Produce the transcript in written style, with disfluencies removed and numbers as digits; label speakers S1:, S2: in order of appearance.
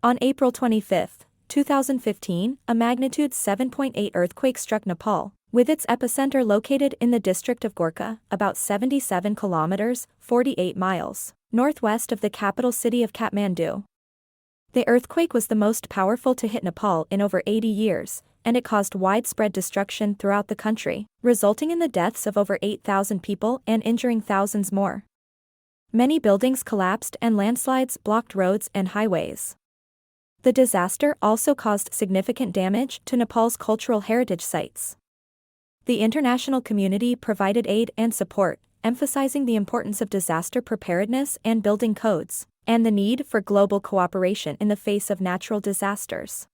S1: On April 25, 2015, a magnitude 7.8 earthquake struck Nepal, with its epicenter located in the district of Gorkha, about 77 kilometers, 48 miles, northwest of the capital city of Kathmandu. The earthquake was the most powerful to hit Nepal in over 80 years, and it caused widespread destruction throughout the country, resulting in the deaths of over 8,000 people and injuring thousands more. Many buildings collapsed and landslides blocked roads and highways. The disaster also caused significant damage to Nepal's cultural heritage sites. The international community provided aid and support, emphasizing the importance of disaster preparedness and building codes, and the need for global cooperation in the face of natural disasters.